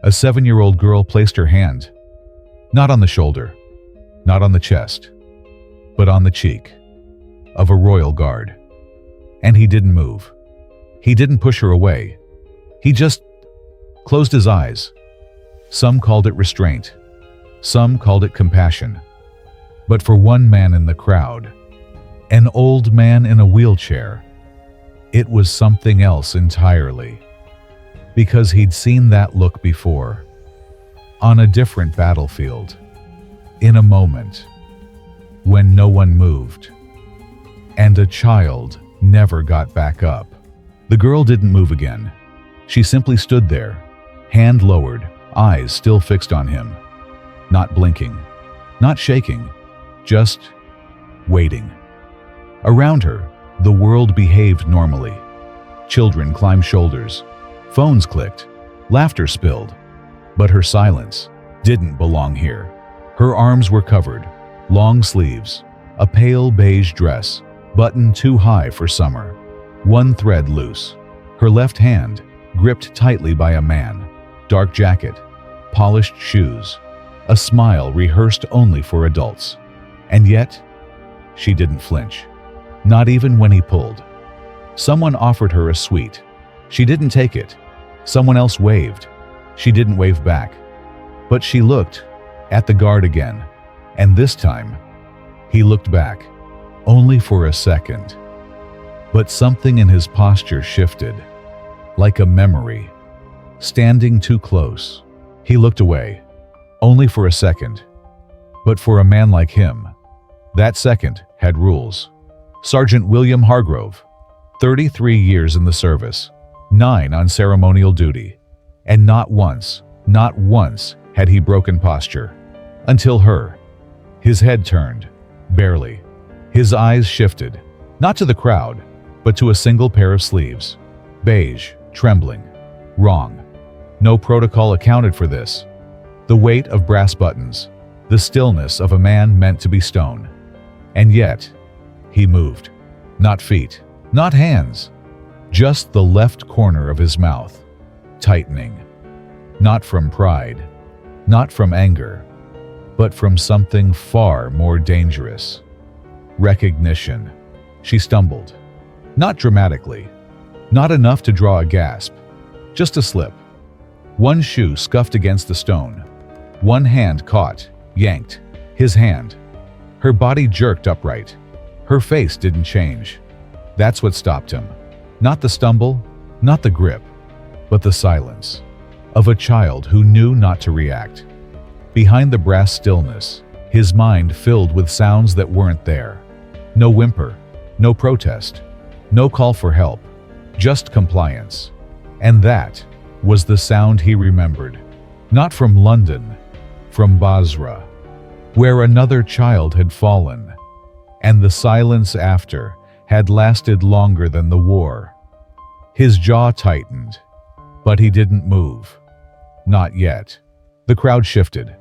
A 7-year-old girl placed her hand, not on the shoulder, not on the chest, but on the cheek of a royal guard. And he didn't move. He didn't push her away. He just closed his eyes. Some called it restraint. Some called it compassion. But for one man in the crowd, an old man in a wheelchair, it was something else entirely. Because he'd seen that look before, on a different battlefield, in a moment when no one moved, and a child never got back up. The girl didn't move again. She simply stood there, hand lowered, eyes still fixed on him, not blinking, not shaking, just waiting. Around her, the world behaved normally. Children climbed shoulders, phones clicked, laughter spilled, but her silence didn't belong here. Her arms were covered, long sleeves, a pale beige dress, buttoned too high for summer, one thread loose. Her left hand gripped tightly by a man, dark jacket, polished shoes, a smile rehearsed only for adults. And yet, she didn't flinch, not even when he pulled. Someone offered her a sweet. She didn't take it. Someone else waved. She didn't wave back. But she looked at the guard again, and this time, he looked back, only for a second. But something in his posture shifted, like a memory. Standing too close, he looked away, only for a second. But for a man like him, that second had rules. Sergeant William Hargrove, 33 years in the service, 9 on ceremonial duty, and not once had he broken posture. Until her. His head turned, barely. His eyes shifted, not to the crowd, but to a single pair of sleeves. Beige, trembling, wrong. No protocol accounted for this. The weight of brass buttons, the stillness of a man meant to be stone. And yet, he moved. Not feet, not hands, just the left corner of his mouth, tightening. Not from pride, not from anger, but from something far more dangerous. Recognition. She stumbled. Not dramatically, not enough to draw a gasp, just a slip. One shoe scuffed against the stone. One hand caught, yanked, his hand. Her body jerked upright. Her face didn't change. That's what stopped him. Not the stumble, not the grip, but the silence of a child who knew not to react. Behind the brass stillness, his mind filled with sounds that weren't there. No whimper, no protest, no call for help, just compliance. And that was the sound he remembered. Not from London, from Basra, where another child had fallen, and the silence after had lasted longer than the war. His jaw tightened, but he didn't move. Not yet. The crowd shifted.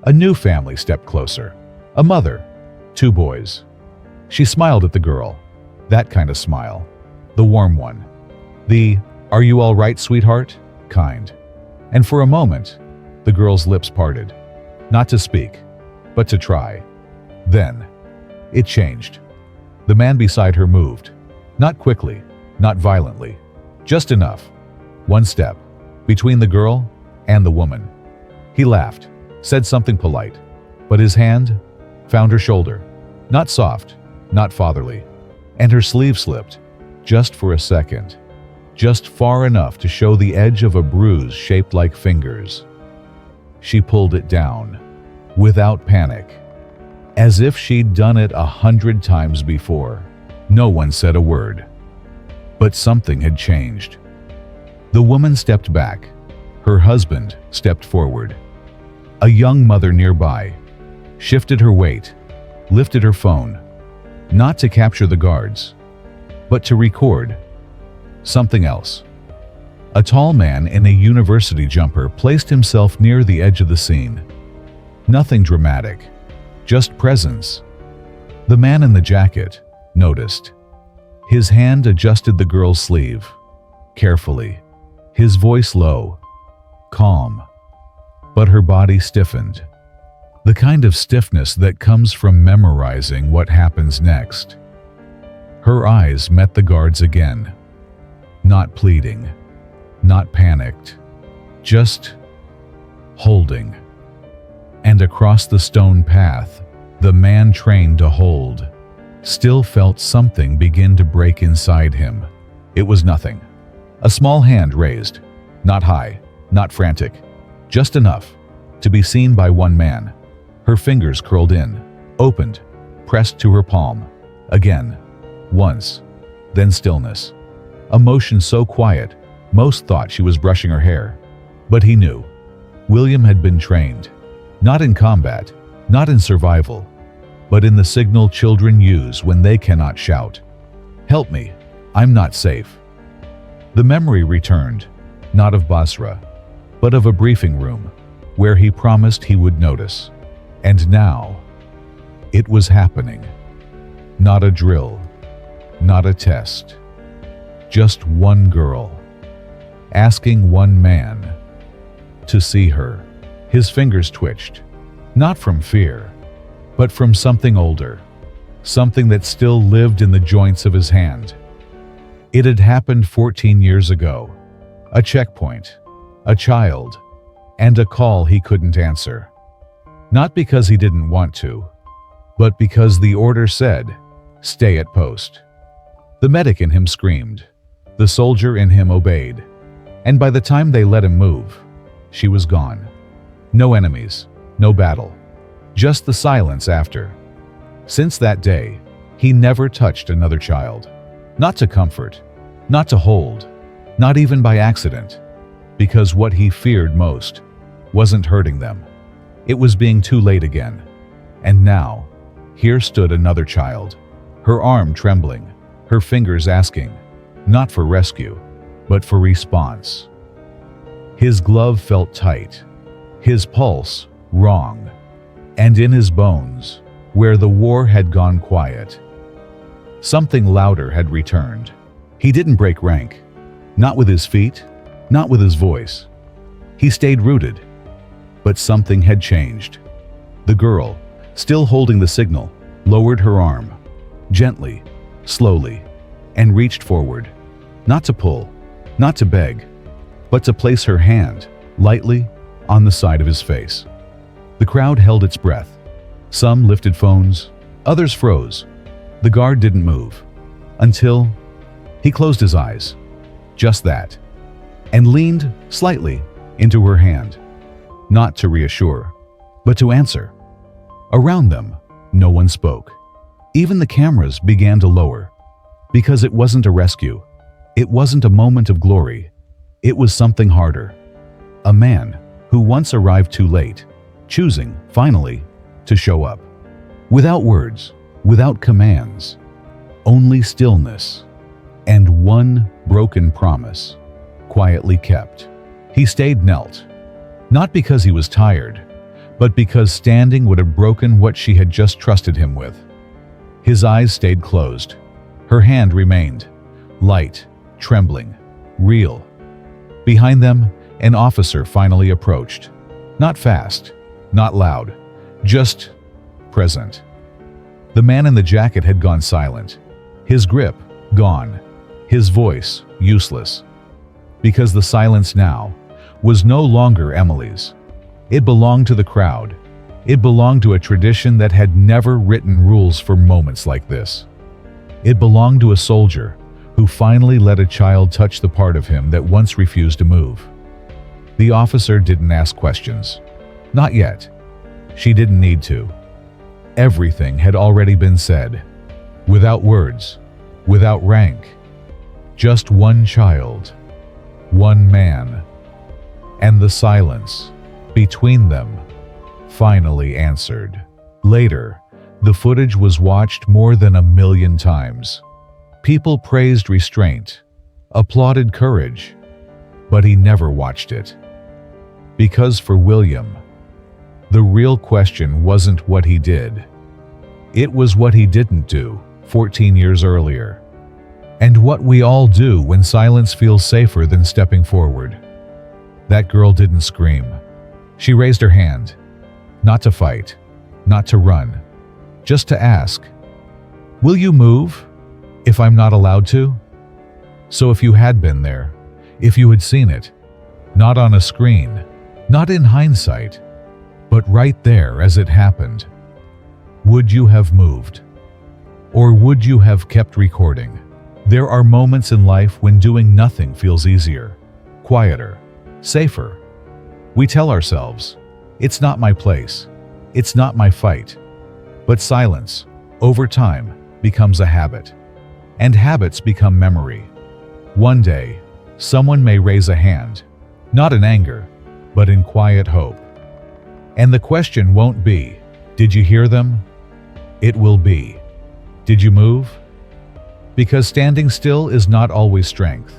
A new family stepped closer. A mother, 2 boys. She smiled at the girl. That kind of smile. The warm one. The, "Are you all right, sweetheart?" kind. And for a moment, the girl's lips parted. Not to speak, but to try. Then, it changed. The man beside her moved. Not quickly, not violently. Just enough. One step. Between the girl and the woman. He laughed, said something polite, but his hand found her shoulder. Not soft, not fatherly. And her sleeve slipped, just for a second. Just far enough to show the edge of a bruise shaped like fingers. She pulled it down, without panic, as if she'd done it 100 times before. No one said a word. But something had changed. The woman stepped back. Her husband stepped forward. A young mother nearby shifted her weight, lifted her phone, not to capture the guards, but to record something else. A tall man in a university jumper placed himself near the edge of the scene. Nothing dramatic, just presence. The man in the jacket noticed. His hand adjusted the girl's sleeve, carefully, his voice low, calm, but her body stiffened. The kind of stiffness that comes from memorizing what happens next. Her eyes met the guards again. Not pleading, not panicked, just holding. And across the stone path, the man trained to hold still felt something begin to break inside him. It was nothing. A small hand raised, not high, not frantic, just enough to be seen by one man. Her fingers curled in, opened, pressed to her palm. Again, once, then stillness. A motion so quiet, most thought she was brushing her hair. But he knew. William had been trained, not in combat, not in survival, but in the signal children use when they cannot shout. "Help me, I'm not safe." The memory returned, not of Basra, but of a briefing room, where he promised he would notice. And now, it was happening. Not a drill, not a test. Just one girl, asking one man to see her. His fingers twitched, not from fear, but from something older, something that still lived in the joints of his hand. It had happened 14 years ago. A checkpoint, a child, and a call he couldn't answer. Not because he didn't want to, but because the order said, "Stay at post." The medic in him screamed. The soldier in him obeyed. And by the time they let him move, she was gone. No enemies, no battle, just the silence after. Since that day, he never touched another child. Not to comfort, not to hold, not even by accident, because what he feared most wasn't hurting them. It was being too late again. And now, here stood another child, her arm trembling, her fingers asking, not for rescue, but for response. His glove felt tight, his pulse wrong, and in his bones, where the war had gone quiet, something louder had returned. He didn't break rank, not with his feet, not with his voice. He stayed rooted, but something had changed. The girl, still holding the signal, lowered her arm, gently, slowly, and reached forward, not to pull, not to beg, but to place her hand, lightly, on the side of his face. The crowd held its breath. Some lifted phones, others froze. The guard didn't move, until he closed his eyes, just that, and leaned slightly into her hand, not to reassure, but to answer. Around them, no one spoke. Even the cameras began to lower, because it wasn't a rescue. It wasn't a moment of glory. It was something harder. A man who once arrived too late, choosing, finally, to show up. Without words, without commands, only stillness, and one broken promise, quietly kept. He stayed knelt, not because he was tired, but because standing would have broken what she had just trusted him with. His eyes stayed closed. Her hand remained, light, trembling, real. Behind them, an officer finally approached. Not fast, not loud, just present. The man in the jacket had gone silent. His grip, gone. His voice, useless. Because the silence now was no longer Emily's. It belonged to the crowd. It belonged to a tradition that had never written rules for moments like this. It belonged to a soldier who finally let a child touch the part of him that once refused to move. The officer didn't ask questions. Not yet. She didn't need to. Everything had already been said. Without words, without rank. Just one child, one man. And the silence between them finally answered. Later, the footage was watched more than 1,000,000 times. People praised restraint, applauded courage, but he never watched it. Because for William, the real question wasn't what he did. It was what he didn't do 14 years earlier. And what we all do when silence feels safer than stepping forward. That girl didn't scream. She raised her hand, not to fight, not to run, just to ask, "Will you move if I'm not allowed to?" So if you had been there, if you had seen it, not on a screen, not in hindsight, but right there as it happened, would you have moved? Or would you have kept recording? There are moments in life when doing nothing feels easier, quieter, safer. We tell ourselves, "It's not my place. It's not my fight." But silence, over time, becomes a habit. And habits become memory. One day, someone may raise a hand, not in anger, but in quiet hope. And the question won't be, "Did you hear them?" It will be, "Did you move?" Because standing still is not always strength.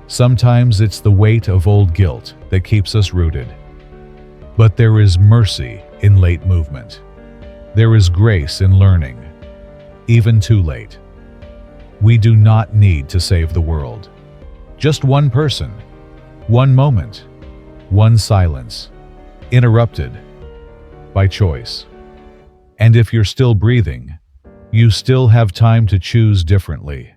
Sometimes it's the weight of old guilt that keeps us rooted. But there is mercy in late movement. There is grace in learning, even too late. We do not need to save the world. Just one person, one moment, one silence, interrupted by choice. And if you're still breathing, you still have time to choose differently.